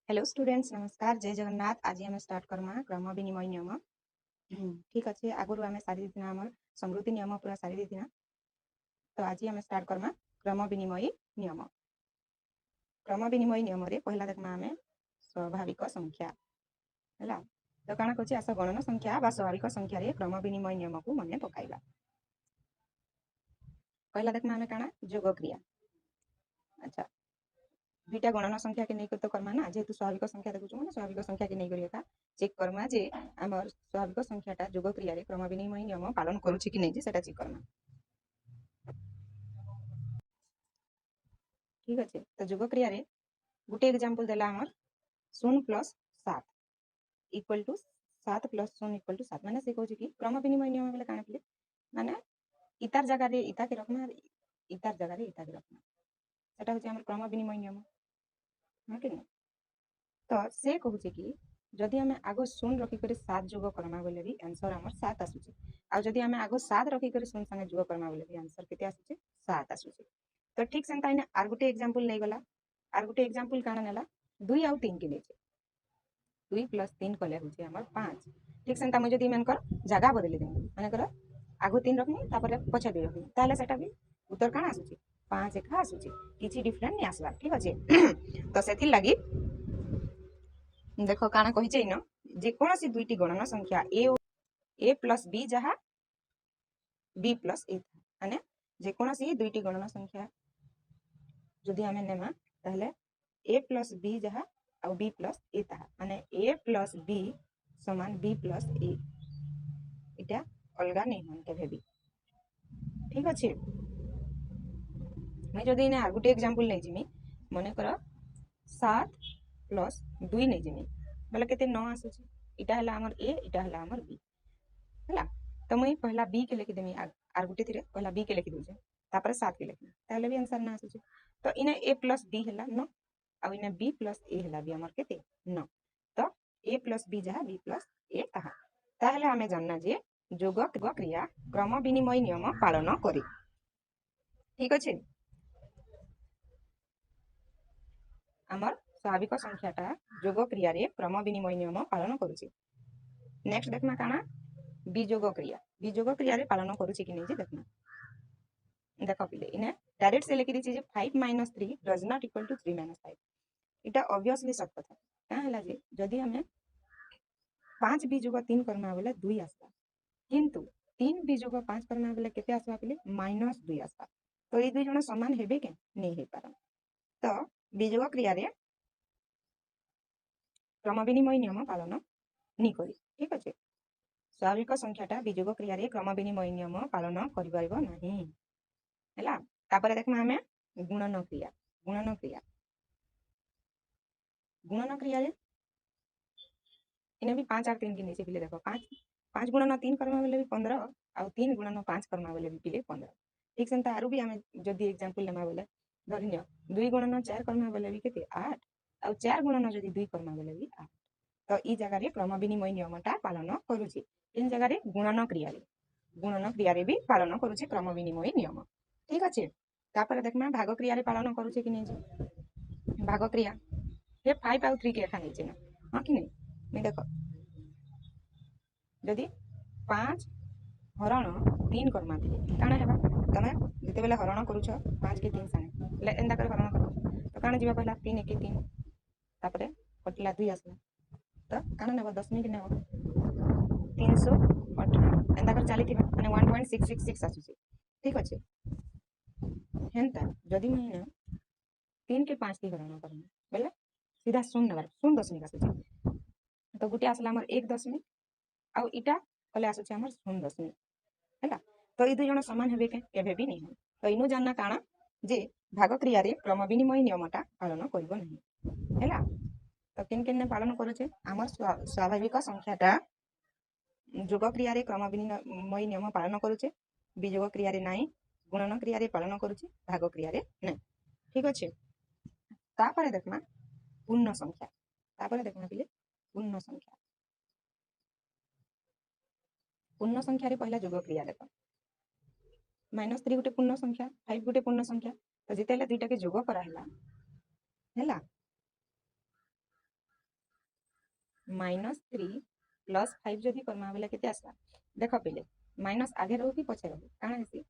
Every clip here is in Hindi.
हेलो स्टूडेंट्स, नमस्कार। जय जगन्नाथ। आज आम स्टार्ट करमा क्रम विनिमय नियम। ठीक अच्छे। आगु आम सारी देना आम समृद्धि नियम पूरा सारी देना। तो आज आम स्टार्ट करमा क्रम विनिमय नियम। क्रम विनिमय नियम रे पहला देखना आम स्वाभाविक संख्या है। तो कण कह आस गणन संख्या बा स्वाभाविक संख्या रे क्रम विनिमय नियम को मन पकाइबा। पहला देखना आम काना जोग क्रिया। अच्छा, दुईटा गणन संख्या के नहीं तो करमा ना, जेहेतु स्वाभाविक संख्या देखु मैंने स्वाभाविक संख्या के नहीं करिया चेक करमा जे आमर स्वाभाविक संख्याटा जोग क्रिया रे क्रम विनिमय नियम पालन करूछि कि नहीं सेटा चेक करमा। ठीक अच्छे। तो जोग क्रिया रे गोटे एग्जांपल देला आमर 0 + 7 इक्वल टू 7 + 0 इक्वल टू 7 माने से कहूछि कि क्रम विनिमय नियम बेले काना पिले माने इतार जगह रे इता के रखना, इतार जगह रे इता के रखना, सेटा होछि आमर क्रम विनिमय नियम। हां कि नहीं? तो से कहूचे कि जदि आम आग 0 रखिक 7 जोग करमा बोले भी आंसर आमर 7 आसुचे। आ जदि आम आग 7 रखिक 0 संगे जोग करमा बोले भी आंसर केते आसुचे 7 आसुचे। तो ठीक सेंता इने आर गुटे एग्जांपल नै गला। आर गुटे एग्जांपल काना नेला 2 आउ 3 के लेचे 2 + 3 कले होचे आमर 5। ठीक सेंता म जदि मनकर जगह बदली देम माने कर आगु 3 रखनी तापर पछा 2 रखनी ताले सेटा भी उत्तर काना आसुचे 5 एका आसुचे, किछि डिफरेंट नै आसला। ठीक अछि। तो सेथि लागि देख काना कहिचे इन जेकोसी दुईटी गणन संख्या ए प्लस बी जहाँ बी प्लस ए माने जेकोसी दुईटी गणन संख्या जदि आमे नेमा ताहले ए प्लस बी जहाँ आउ बी प्लस ए ताहा माने ए प्लस बी समान बी प्लस ए इटा अलगा नहीं हन केबे भी। ठीक अछि। मैं जदि इने आ गुटे एग्जांपल नै जिमी मने कर 7 + 2 नै जिमी बोले केते 9 आसुची। इटा हला हमर ए इटा हला हमर बी हला। तो मुई पहला बी के लिखि देमी आर गुटे थिरे पहला बी के लिखि दोजे तापर 7 के लिखि ताले भी आंसर ना आसुची। तो इने ए प्लस बी हला 9 आ इने बी प्लस ए हला भी हमर केते 9। तो ए प्लस बी जहाँ बी प्लस ए ताहा ताहले हमें जानना जे जोग क्रिया क्रम विनिमय नियम पालन करी। ठीक अछि। आमर स्वाभाविक संख्याटा जोग क्रिया रे क्रम विनिमय नियम पालन करूची। नेक्स्ट देखना काना विजोग क्रिया। विजोग क्रिया रे पालन करूची कि नहीं जे देखना। देखो पिले इने डायरेक्ट से लिखि दिछि जे 5 - 3 डज नॉट इक्वल टू 3 - 5। इटा ऑब्वियसली सत कथा का हला जे जदि हमें 5 विजोग 3 करना बोले 2 आसबा, किंतु 3 विजोग 5 करना बोले केते आसबा पिले -2 आसबा। तो ए दुई जण समान हेबे के नहीं हे पारन। तो विजोग क्रिया रे क्रम विनिमय नियम पालन नहीं करी। ठीक अच्छे। स्वाभाविक संख्याटा विजोग क्रिया रे क्रम विनिमय नियम पालन करि परिबो नाही हैला। तापर देखमा हमें गुणन क्रिया। गुणन क्रिया गुणन क्रिया रे इने भी 5 और 3 के नीचे पिले देखो 5 गुणन 3 करमा बोले भी 15 और 3 गुणन 5 करमा बोले भी पिले 15। ठीक सेंता आरु भी हमें जदी एग्जांपल लेमा बोले धरिनियो 2 गुणन 4 करमा बोले भी केते 8 और 4 गुणन जदी 2 करमा बोले भी 8। तो ई जगह रे क्रम विनिमय नियमटा पालन करूची। इन जगह रे गुणन क्रिया रे भी पालन करूची क्रम विनिमय नियम। ठीक अच्छे। तापर देखना भाग क्रिया रे पालन करूची कि नहीं जे भाग क्रिया ये 5 और 3 के एखा नहीं ना। हां कि नहीं मैं देखो जदि 5 हरण 3 करमा दिले काना हेबा तमे जते बेले हरण करूछ 5 के 3 संगे ले एंदा कर हरण कर तो काना जीवा पहला 3 1 3 तापरे कटला 2 आसला तो काना नेबो 10 मिनिट नेबो 318 एंदा कर चली थिबा माने 1.666 आसुची। ठीक अछि। हेंता जदि मैं 3 के 5 की हरण करना बेले सीधा 0 नंबर 0 दशमिक आसुची। तो गुटे आसला हमर 1 दशमिक आउ इटा कले आसुची हमर 0 दशमिक हैला। तो ई दुई जण समान हेबे के केबे भी नहीं। तो इनु जानना काना जे भाग क्रिया रे क्रम विनिमय नियमटा पालन करिबो नहीं हैला। तो किन किन पालन करूचे हमर स्वाभाविक संख्याटा जोग क्रिया रे क्रम विनिमय नियम पालन करूचे, विजोग क्रिया रे नहीं, गुणन क्रिया रे पालन करूचे, भाग क्रिया रे नहीं। ठीक अच्छे। तापरे देखना पूर्ण संख्या। तापरे देखना पिले पूर्ण संख्या। पूर्ण संख्या रे पहला जोग क्रिया देखो -3 गुटे पूर्ण संख्या 5 गुटे पूर्ण संख्या। तो जितेले दुईटा के जोग करा हैला -3 + 5 जदि करमा बेले केते आसला देख पिले माइनस आगे रहू कि पछे रहू काना हेसी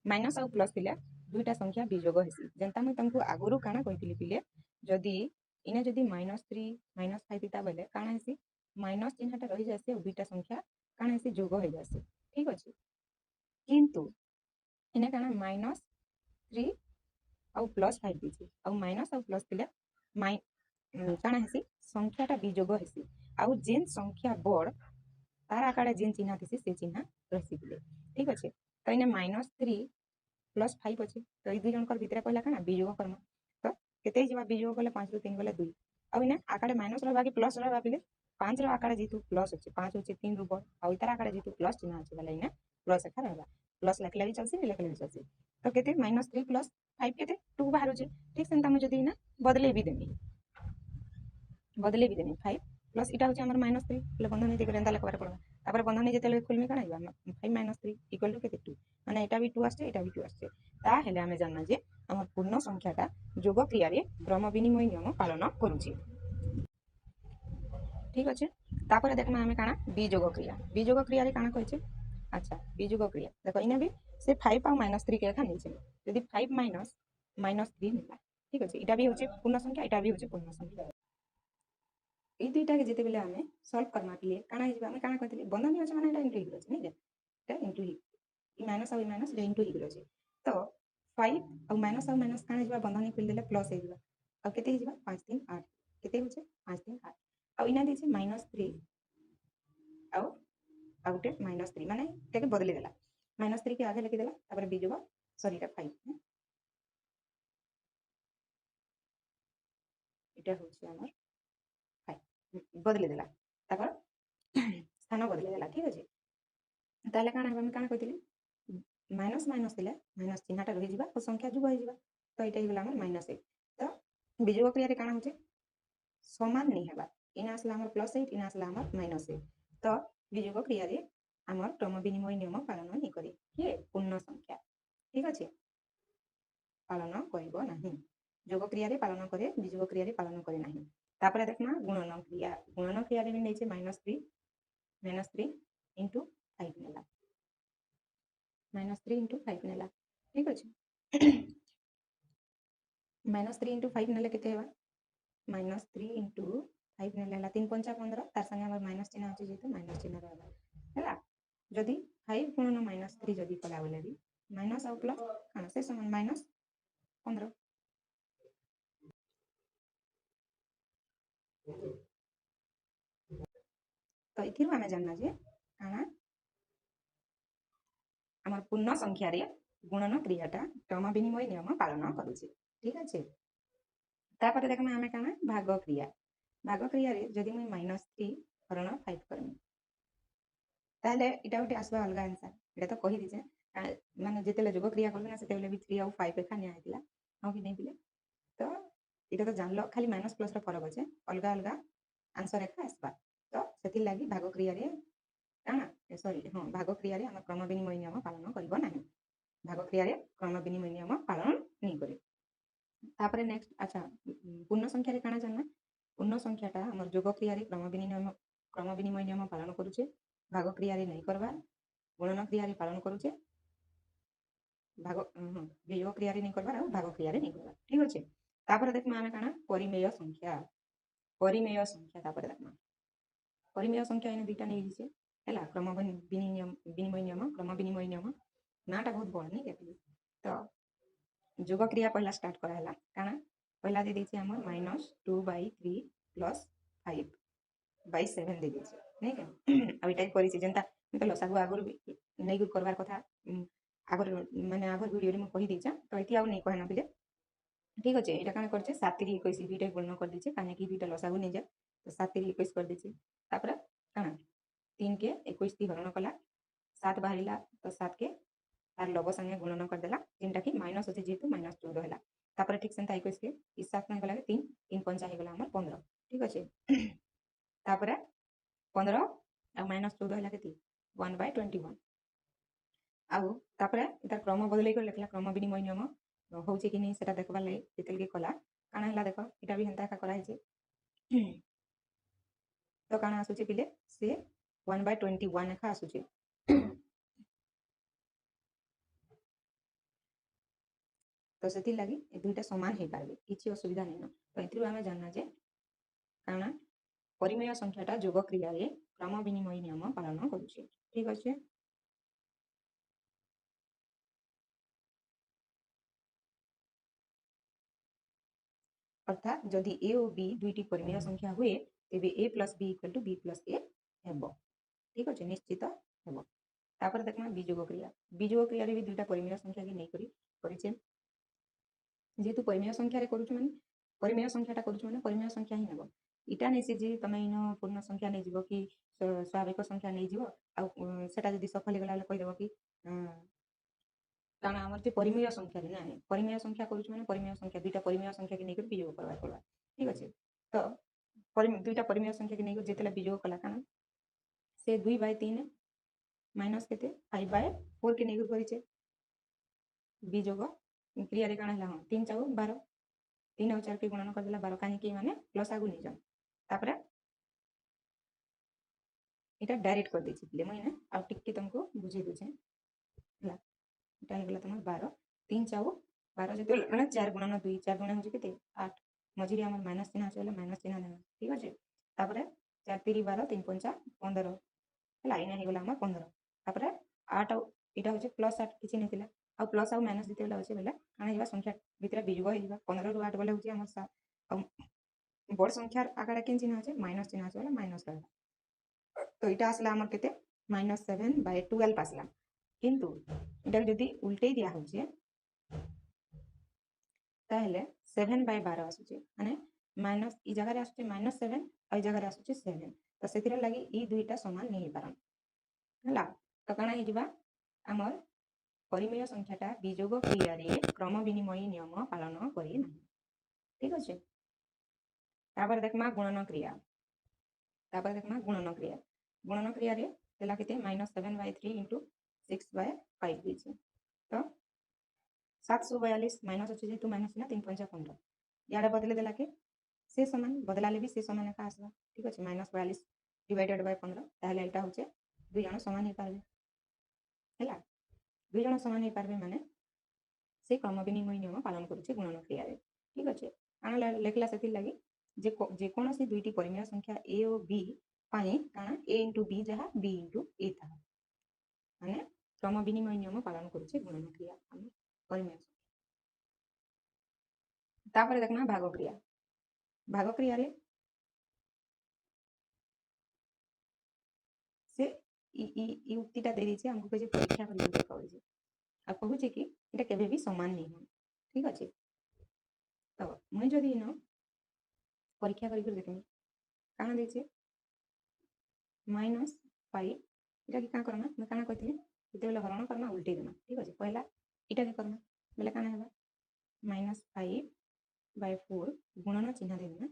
माइनस आउ प्लस थिले दुईटा संख्या विजोग हेसी जेंता मैं तुमको आगुरु काना कहितली पिले जदि इने जदि -3 -5 इता बेले काना हेसी माइनस चिन्हटा रही जासी और दुईटा संख्या काना हेसी जोग हो जासी ठीक अछि किंतु इने काना -3 आउ +5 दिछि आउ माइनस आउ प्लस थिले माइ काना हेसी संख्याटा विजोग हेसी आउ जेन संख्या बड़ तार आकारे जेन चिन्ह थिसी से चिन्ह रहसी पिले ठीक अछि तो इने -3 + 5 अछि तो ई दुई जनकर भितरे कहला काना विजोग कर्म तो केते जिवा विजोग गले 5 रु 3 गले 2 आउ इने आकारे माइनस रहबा कि प्लस रहबा पिले 5 रो आकारे जेतु प्लस अछि 5 अछि 3 रु बड़ आउ इतर आकारे जेतु प्लस चिन्ह अछि गले इने प्लस एखा रहबा प्लस लिखले भी चलसी नहीं लिखले भी चलसी तो केते -3 + 5 केते 2 बाहर अछि ठीक सेंता हम जदि इने बदले भी देमी 5 प्लस इटा होचे हमर -3 ले बंधन दे एंता लिखबार पड़बा तापर बंधन जेते खुलमी काना आइबा 5 - 3 इक्वल टू केते 2 माने एटा भी 2 आछे एटा भी 2 आछे ता हेले हमें जानना जे हमर पूर्ण संख्याटा जोग क्रिया रे क्रम विनिमय नियम पालन करूची ठीक अछि तापर देखमा हमें काना बीजोग क्रिया रे काना कहै छै अच्छा बीजोग क्रिया देखो इने भी से 5 और -3 के एखा नै छै यदि 5 माइनस -3 होला ठीक अछि इटा भी होचे पूर्ण संख्या इटा भी होचे पूर्ण संख्या এই দুইটাকে যেতেবেলে আমি সলভ কর্মা পিলে কানা হিসেবে আমি কানা কইতেলি বন্ধনী আছে মানে এটা ইনটু হিগল আছে নাই এটা ইনটু হি ই মাইনাস এটা ইনটু হিগল আছে তো 5 ଆଉ ମାଇନସ୍ କାଣା ହେଇଯିବା ବନ୍ଧନୀ ଖୋଲି ଦେଲେ ପ୍ଲସ୍ ହେଇଯିବା ଆଉ କେତେ ହେଇଯିବା 5 3 8 କେତେ ହେଉଛି 5 3 8 ଆଉ ଇନା ଦେଇଛି -3 ଆଉ ଆଉ ଗୋଟେ -3 ମାନେ ଏଟାକେ ବଦଳି ଦେଲା -3 के आगे लिखि देला तापर बिजोग सॉरी এটা 5 এটা হচ্ছে আমার 5 बदली देला तापर स्थान बदली देला ठीक अछि ताले काना हम काना कहितली माइनस माइनस थिले माइनस चिन्हटा रहि जिबा और संख्या जुग होई जिबा तो एटा हिगला हमर -8 तो बिजोग क्रिया रे काना होचे समान नहीं हेबा इना असला हमर +8 इना असला हमर -8 तो बिजोग क्रिया रे हमर क्रम विनिमय नियम पालन नहीं करी के पूर्ण संख्या ठीक अछि पालन करिबो नाही जोग क्रिया रे पालन करे बिजोग क्रिया रे पालन करे नाही तापर देखना गुणन क्रिया रे नै छै -3 into 5 नेला -3 into 5 नेला ठीक अछि -3 into 5 नेले केते हेबा -3 into 5 नेला 3 पंचा 15 तार संगे हमर माइनस चिन्ह अछि जेतु माइनस चिन्ह रहबा हैला जदि 5 गुणन -3 जदि कला बोले भी माइनस और प्लस काना से समान -15 तो इथिरु हमें जानना जे काना हमर पूर्ण संख्या रे गुणन क्रियाटा क्रम विनिमय नियम पालन करूची ठीक अछि तापर देखमा हमें काना भाग क्रिया रे जदि मैं -3 हरण 5 करमी ताले इटा उठी आसबा अलगा आंसर एटा तो कहि दिजे माने जेतेले जोग क्रिया करबे ना सेतेले भी 3 और 5 एखा निया आइतिला हां कि नै बिले तो इटा तो जानलो खाली माइनस प्लस रो फरक अछि अलगा अलगा आंसर एखा आसबा तो सेति लागि भाग क्रिया रे काना सॉरी हां भाग क्रिया रे हम क्रम विनिमय नियम पालन करबो नाही भाग क्रिया रे क्रम विनिमय नियम पालन नै करे तापर नेक्स्ट अच्छा पूर्ण संख्या रे काना जानना पूर्ण संख्याटा हमर जोग क्रिया रे क्रम विनिमय नियम पालन करूचे भाग क्रिया रे नहीं करबा गुणन क्रिया रे पालन करूचे भाग वियोग क्रिया रे नहीं करबा और भाग क्रिया रे नहीं करबा ठीक अछि तापर देखमा हमें काना परिमेय संख्या तापर देखमा परिमेय संख्या इन दुईटा नहीं दिसे हैला क्रम विनिमय नियम क्रम विनिमय नियम नाटा बहुत बड़ नहीं देखली तो जोग क्रिया पहला स्टार्ट करा हैला काना पहला दे देछि हमर -2/3 + 5/7 दे देछि नहीं के अब इटा करि छि जनता तो लसागु आगर नहीं गुड करबार कथा आगर माने आगर वीडियो रे म कहि देछा तो इति आउ नहीं कहना बिले ठीक अछि एटा काना करछे 7 3 21 दुईटा गुणन कर दिछे काने कि दुईटा लसागु नहीं जा तो 7 3 21 कर दिछे तापर काना 3 के 21 ती हरण कला 7 बाहरिला तो 7 के तार लग संगे गुणन कर देला जेनटा कि माइनस अछि जेतु -14 होला तापर ठीक सेंता 21 के इस 7 में गला 3 3 पंचा हे गला हमर 15 ठीक अछि तापर 15 और -14 होला केती 1/21 आउ तापर इतार क्रम बदलै कर लिखला क्रम विनिमय नियम होउचे कि नहीं सेटा देखबा lai जेतेल के कला काना हला देखो इटा भी हंता का करा हिचे तो काना आसुचे पिले से 1/21 एका आसुचे तो से लगी दुईटा समान हो पारे किसी असुविधा नहीं तो ए आम जानना जे काना परिमेय संख्याटा जोग क्रिया क्रम विनिमय नियम पालन करुचे ठीक अच्छे। अर्थात जदि ए और बी दुईटी परिमेय संख्या हुए तेबे A plus B equal to B plus A हेबो ठीक अच्छे निश्चित हेबो। तापर देखना बीजोग क्रिया बीजोग क्रिया भी दुईटा परिमेय संख्या की नहीं करी जेहेतु परिमेय संख्या रे करूछु माने परिमेय संख्याटा करूछु माने परिमेय संख्या ही नेबो इटा नहीं से जे तमे इन पूर्ण संख्या नहीं जीवो कि स्वाभाविक संख्या नहीं जीवो आ सेटा जदि सफल गला कहि देबो कि कारण आमर जे परिमेय संख्या रे ना परिमेय संख्या करूछु माने परिमेय संख्या दुईटा परिमेय संख्या के नहीं कर बीजोग करबा पड़बा ठीक अच्छे। तो दुईटा परिमेय संख्या के नहीं कर जेतेला बीजोग कला काना से 2/3 माइनस केते 5/4 के नहीं कर करिचे बीजोग क्रिया रे काना हला हां 3 4 12 3 और 4 के गुणन कर देला 12 काहे कि माने प्लस आगु नहीं जाओ तापर एटा डायरेक्ट कर देछि ले मई ना आ टिक के तुमको बुझे बुझे हला एटा हे गेला तुम 12 3 4 12 जते माने 4 गुणन 2 4 गुणन हो केते 8 मझिरे हमर माइनस चिन्ह आछला माइनस चिन्ह देना ठीक अछि तापर 4 3 12 3 5 15 हला इना हे गेला हमर 15 तापर 8 एटा होचे प्लस 8 किछि नै थिला आ प्लस आ माइनस जते होचे बेला काना हिबा संख्या भितरा बीजोग हिबा 15 रु 8 बोले होचे हमर 7 बड़ संख्या आगड़ा केन चिन्ह আছে माइनस चिन्ह আছে माइनस करबा तो এটা আসলে আমার কেতে -7/12 আসলা কিন্তু এটা যদি উল্টেই দিয়া হচ্ছে তাহলে 7/12 আসুছে মানে মাইনस ই জায়গায় আসছে -7 আর এই জায়গায় আসছে 7 তো সেতিরা লাগি ই দুইটা সমান নেই পারন হলা তো কানা হে দিবা আমার परिमेय संख्याटा बीजोग क्रिया रे क्रम विनिमय नियम पालन करी ना ठीक अच्छे। तापर देखमा गुणन क्रिया तापर देखमा गुणन क्रिया रे देला केते -7/3 * 6/5 दीजिए तो 742 माइनस अच्छे जेतु माइनस ना 3 5 15 याडा बदले देला के से समान बदलाले भी से समान का आसबा ठीक अच्छे -42 डिवाइडेड बाय 15 ताहले एटा होचे दुई जण समान हे पारबे हैला दुई जण समान हे पारबे माने से क्रम विनिमय नियम पालन करुचे गुणन क्रिया रे ठीक अच्छे आना लेखला सेति लागि जे कोनोसी दुईटी परिमेय संख्या ए और बी पाए काना ए इंटू बी जहाँ बी इंटू ए था माने क्रम विनिमय नियम पालन करुचे गुणन क्रिया आम परिमेय तापर देखना भाग क्रिया रे से ई उक्तिटा दे दीचे हमको कहे परीक्षा करियो देखाओ जे आ कहूचे कि एटा केबे भी समान नहीं हो ठीक अच्छे। तो मुई जदी इन परीक्षा करी देखमी काना देचे -5 इटा कि का करना मैं काना कहथिले जते बेला हरण करना उल्टे देना ठीक अच्छे पहला इटा के करना बेला काना हेबा -5/4 गुणन चिन्ह देना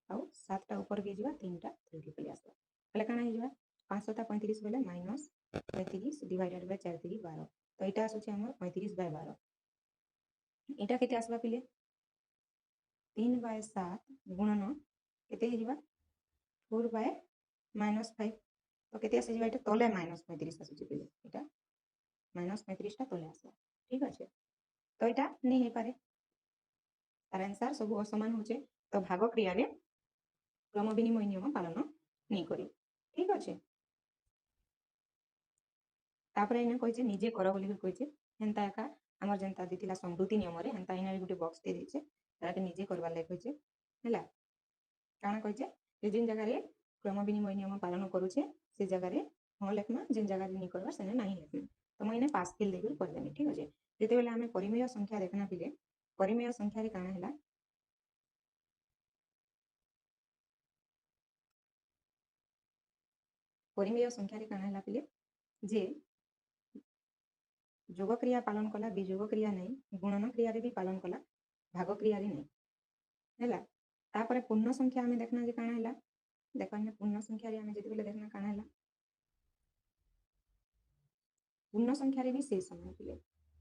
आउ 7 टा ऊपर के जीवा 3 टा थोड़ी पले आसबा बेला काना हे जीवा 5 + 35 बेला -35 डिवाइडेड बाय 4 3 12 तो इटा आसुचे हमर 35/12 इटा केते आसबा पिले 3/7 गुणन केते हे जीवा 4/-5 तो केते आसे जीवा इटा तले -35 आसुचे पिले इटा -35 टा तले आसबा ठीक अच्छे। तो इटा नहीं हे पारे तार आंसर सब असमान होचे तो भाग क्रिया रे क्रम विनिमय नियम पालन नहीं करी ठीक अच्छे। तापर इना कहिचे निजे कर बोली कहिचे हेंता एका हमर जनता दितिला समृद्धि नियम रे हेंता इना गुटे बॉक्स दे दिचे तारा के निजे करबा ले कहिचे हैला काना कहिचे जे जिन जगह रे क्रम विनिमय नियम पालन करूचे से जगह रे हां लेखमा जिन जगह रे नहीं करबा सेने नहीं लेखमा तो मैं इने पास फिल देबी कर देनी ठीक अच्छे। जेते बेला हमें परिमेय संख्या देखना पिले परिमेय संख्या रे काना हैला परिमेय संख्या रे काना हैला पिले जे जोग क्रिया पालन कला विजोग क्रिया नहीं गुणन क्रिया रे भी पालन कला भाग क्रिया रे नहीं हैला तापर पूर्ण संख्या हमें देखना जे काना हैला देखा पूर्ण संख्या रे हमें जेते बेला देखना काना हैला पूर्ण संख्या रे भी से समान पिले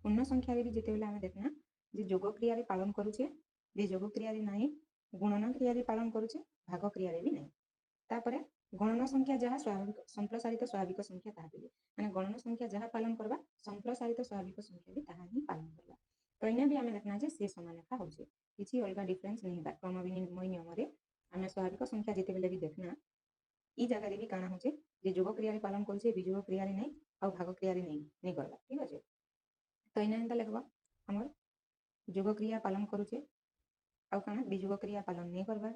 पूर्ण संख्या रे भी जेते बेला हमें देखना जे जोग क्रिया रे पालन करूचे जे जोग क्रिया रे नहीं गुणन क्रिया रे पालन करूचे भाग क्रिया रे भी नहीं तापर गणन संख्या जहाँ स्वाभाविक संप्रसारित स्वाभाविक संख्या ताहा देले माने गणन संख्या जहाँ पालन करबा संप्रसारित स्वाभाविक संख्या भी ताहा ही पालन करबा तो इने भी आमे देखना जे से समान लेखा होचे किछि अलगा डिफरेंस नहीं बा क्रम विनिमय नियम रे आमे स्वाभाविक संख्या जेते बेले भी देखना ई जगह रे भी काना होचे जे जोग क्रिया रे पालन करछे विजोग क्रिया रे नहीं और भाग क्रिया रे नहीं करबा ठीक अछि तो इने एंता लेखबा हमर जोग क्रिया पालन करूचे और काना विजोग क्रिया पालन नहीं करबा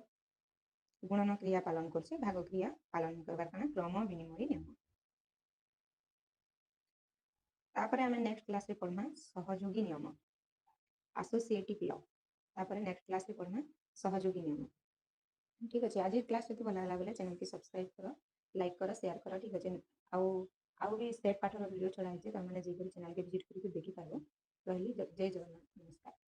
गुणन क्रिया पालन करछे भाग क्रिया पालन करबार काना क्रम विनिमय नियम तापरे आमे नेक्स्ट क्लास रे पढमा सहयोगी नियम एसोसिएटिव लॉ तापरे नेक्स्ट क्लास रे पढमा सहयोगी नियम ठीक अछि आज क्लास जति भला लागला बेले चैनल के सब्सक्राइब करो लाइक करो शेयर करो ठीक अछि आउ भी सेट पाठर वीडियो छडा है जे त माने जे चैनल के विजिट करके देखि पारो रहली जय जगन्नाथ नमस्कार।